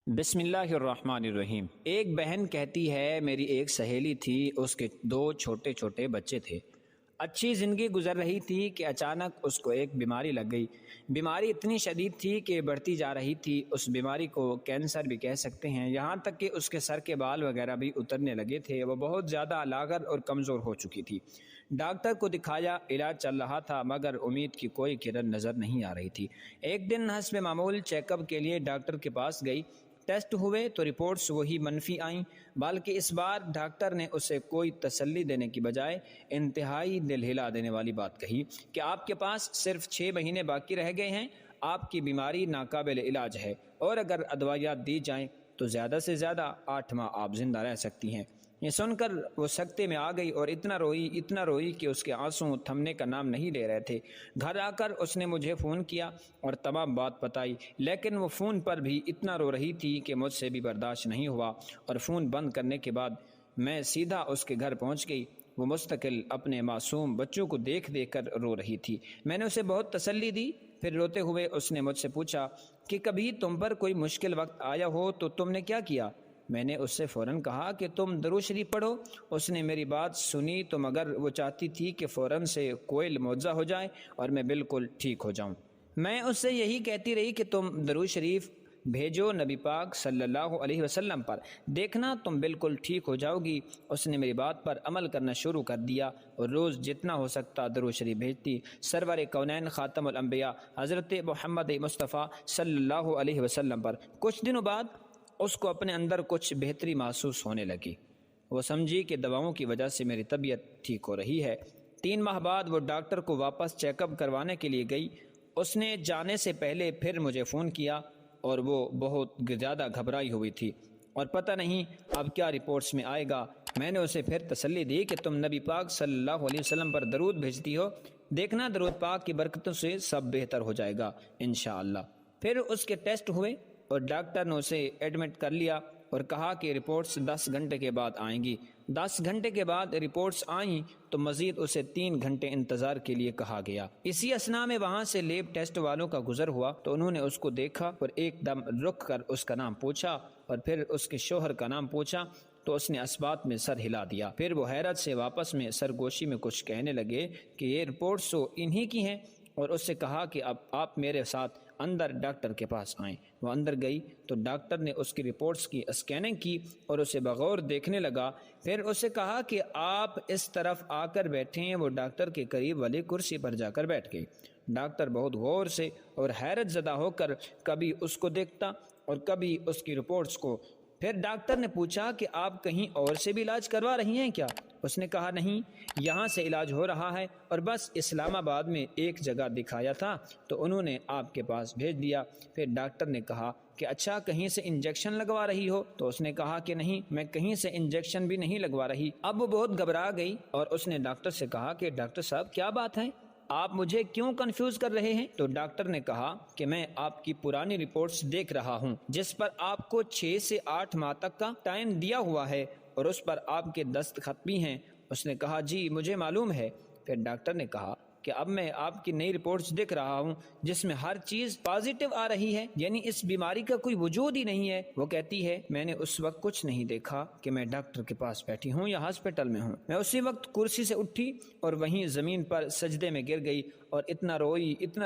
بسم اللہ الرحمن الرحیم۔ ایک بہن کہتی ہے میری ایک سہیلی تھی، اس کے 2 چھوٹے چھوٹے بچے تھے۔ اچھی زندگی گزر رہی تھی کہ اچانک اس کو ایک بیماری لگ گئی۔ بیماری اتنی شدید تھی کہ بڑھتی جا رہی تھی، اس بیماری کو کینسر بھی کہہ سکتے ہیں، یہاں تک کہ اس کے سر کے بال وغیرہ بھی اترنے لگے تھے۔ وہ بہت زیادہ لاغر اور کمزور ہو چکی تھی۔ ڈاکٹر کو دکھایا، علاج چل رہا تھا، مگر امید کی کوئی کرن نظر نہیں آ رہی تھی۔ ایک دن حسب معمول چیک اپ کے لیے ڈاکٹر کے پاس گئی۔ ٹیسٹ ہوئے تو رپورٹس وہی منفی آئیں، بلکہ اس بار ڈاکٹر نے اسے کوئی تسلی دینے کی بجائے انتہائی دل ہلا دینے والی بات کہی کہ آپ کے پاس صرف 6 مہینے باقی رہ گئے ہیں، آپ کی بیماری ناقابل علاج ہے اور اگر ادویات دی جائیں تو زیادہ سے زیادہ 8 ماہ آپ زندہ رہ سکتی ہیں۔ یہ سن کر وہ سکتے میں آ گئی اور اتنا روئی کہ اس کے آنسو تھمنے کا نام نہیں لے رہے تھے۔ گھر آ کر اس نے مجھے فون کیا اور تمام بات بتائی، لیکن وہ فون پر بھی اتنا رو رہی تھی کہ مجھ سے بھی برداشت نہیں ہوا اور فون بند کرنے کے بعد میں سیدھا اس کے گھر پہنچ گئی۔ وہ مستقل اپنے معصوم بچوں کو دیکھ کر رو رہی تھی۔ میں نے اسے بہت تسلی دی، پھر روتے ہوئے اس نے مجھ سے پوچھا کہ کبھی تم پر کوئی مشکل وقت آیا ہو تو تم نے کیا کیا؟ میں نے اس سے فوراً کہا کہ تم درود شریف پڑھو۔ اس نے میری بات سنی تو مگر وہ چاہتی تھی کہ فوراً سے کوئی معجزہ ہو جائے اور میں بالکل ٹھیک ہو جاؤں۔ میں اس سے یہی کہتی رہی کہ تم درود شریف بھیجو نبی پاک صلی اللہ علیہ وسلم پر، دیکھنا تم بالکل ٹھیک ہو جاؤ گی۔ اس نے میری بات پر عمل کرنا شروع کر دیا اور روز جتنا ہو سکتا درود شریف بھیجتی۔ سرور کونین خاتم الانبیاء حضرت محمد مصطفیٰ صلی اللہ علیہ وسلم پر کچھ دنوں بعد اس کو اپنے اندر کچھ بہتری محسوس ہونے لگی۔ وہ سمجھی کہ دواؤں کی وجہ سے میری طبیعت ٹھیک ہو رہی ہے۔ 3 ماہ بعد وہ ڈاکٹر کو واپس چیک اپ کروانے کے لیے گئی۔ اس نے جانے سے پہلے پھر مجھے فون کیا اور وہ بہت زیادہ گھبرائی ہوئی تھی اور پتہ نہیں اب کیا رپورٹس میں آئے گا۔ میں نے اسے پھر تسلی دی کہ تم نبی پاک صلی اللہ علیہ وسلم پر درود بھیجتی ہو، دیکھنا درود پاک کی برکتوں سے سب بہتر ہو جائے گا انشاءاللہ۔ پھر اس کے ٹیسٹ ہوئے اور ڈاکٹر نے اسے ایڈمٹ کر لیا اور کہا کہ رپورٹس 10 گھنٹے کے بعد آئیں گی۔ 10 گھنٹے کے بعد رپورٹس آئیں تو مزید اسے 3 گھنٹے انتظار کے لیے کہا گیا۔ اسی اثناء میں وہاں سے لیب ٹیسٹ والوں کا گزر ہوا تو انہوں نے اس کو دیکھا اور ایک دم رک کر اس کا نام پوچھا اور پھر اس کے شوہر کا نام پوچھا تو اس نے اسبات میں سر ہلا دیا۔ پھر وہ حیرت سے واپس میں سرگوشی میں کچھ کہنے لگے کہ یہ رپورٹس تو انہی کی ہیں، اور اس سے کہا کہ اب آپ میرے ساتھ اندر ڈاکٹر کے پاس آئیں۔ وہ اندر گئی تو ڈاکٹر نے اس کی رپورٹس کی اسکیننگ کی اور اسے بغور دیکھنے لگا۔ پھر اسے کہا کہ آپ اس طرف آ کر بیٹھیں۔ وہ ڈاکٹر کے قریب والی کرسی پر جا کر بیٹھ گئی۔ ڈاکٹر بہت غور سے اور حیرت زدہ ہو کر کبھی اس کو دیکھتا اور کبھی اس کی رپورٹس کو۔ پھر ڈاکٹر نے پوچھا کہ آپ کہیں اور سے بھی علاج کروا رہی ہیں کیا؟ اس نے کہا نہیں، یہاں سے علاج ہو رہا ہے اور بس اسلام آباد میں ایک جگہ دکھایا تھا تو انہوں نے آپ کے پاس بھیج دیا۔ پھر ڈاکٹر نے کہا کہ اچھا کہیں سے انجیکشن لگوا رہی ہو؟ تو اس نے کہا کہ نہیں، میں کہیں سے انجیکشن بھی نہیں لگوا رہی۔ اب وہ بہت گھبرا گئی اور اس نے ڈاکٹر سے کہا کہ ڈاکٹر صاحب کیا بات ہے، آپ مجھے کیوں کنفیوز کر رہے ہیں؟ تو ڈاکٹر نے کہا کہ میں آپ کی پرانی رپورٹس دیکھ رہا ہوں جس پر آپ کو 6 سے 8 ماہ تک کا ٹائم دیا ہوا ہے اور اس پر آپ کے دستخط بھی ہیں۔ اس نے کہا جی مجھے معلوم ہے۔ پھر ڈاکٹر نے کہا کہ اب میں آپ کی نئی رپورٹس دیکھ رہا ہوں جس میں ہر چیز پازیٹیو آ رہی ہے، یعنی اس بیماری کا کوئی وجود ہی نہیں ہے۔ وہ کہتی ہے میں نے اس وقت کچھ نہیں دیکھا کہ میں ڈاکٹر کے پاس بیٹھی ہوں یا ہاسپٹل میں ہوں۔ میں اسی وقت کرسی سے اٹھی اور وہیں زمین پر سجدے میں گر گئی اور اتنا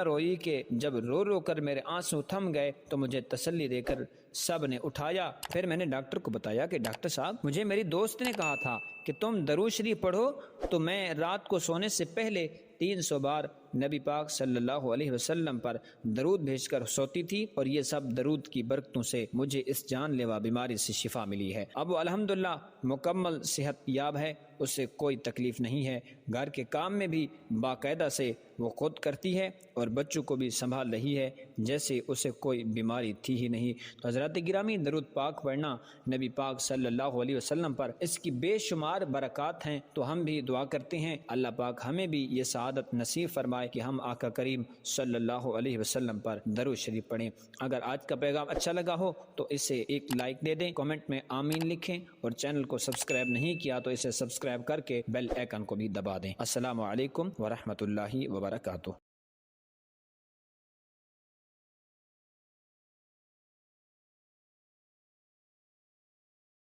روئی کہ جب رو کر میرے آنسو تھم گئے تو مجھے تسلی دے کر سب نے اٹھایا۔ پھر میں نے ڈاکٹر کو بتایا کہ ڈاکٹر صاحب مجھے میری دوست نے کہا تھا کہ تم درود شریف پڑھو، تو میں رات کو سونے سے پہلے 300 بار نبی پاک صلی اللہ علیہ وسلم پر درود بھیج کر سوتی تھی اور یہ سب درود کی برکتوں سے مجھے اس جان لیوا بیماری سے شفا ملی ہے۔ اب وہ الحمدللہ مکمل صحت یاب ہے، اسے کوئی تکلیف نہیں ہے، گھر کے کام میں بھی باقاعدہ سے وہ خود کرتی ہے اور بچوں کو بھی سنبھال رہی ہے جیسے اسے کوئی بیماری تھی ہی نہیں۔ تو حضرات گرامی، درود پاک پڑھنا نبی پاک صلی اللہ علیہ وسلم پر، اس کی بے شمار برکات ہیں۔ تو ہم بھی دعا کرتے ہیں اللہ پاک ہمیں بھی یہ سعادت نصیب فرمائے کہ ہم آقا کریم صلی اللہ علیہ وسلم پر درود شریف پڑھیں۔ اگر آج کا پیغام اچھا لگا ہو تو اسے ایک لائک دے دیں، کامنٹ میں آمین لکھیں اور چینل کو سبسکرائب نہیں کیا تو اسے سبسکرائب کر کے بیل آئیکن کو بھی دبا دیں۔ السلام علیکم ورحمۃ اللہ وبرکاتہ۔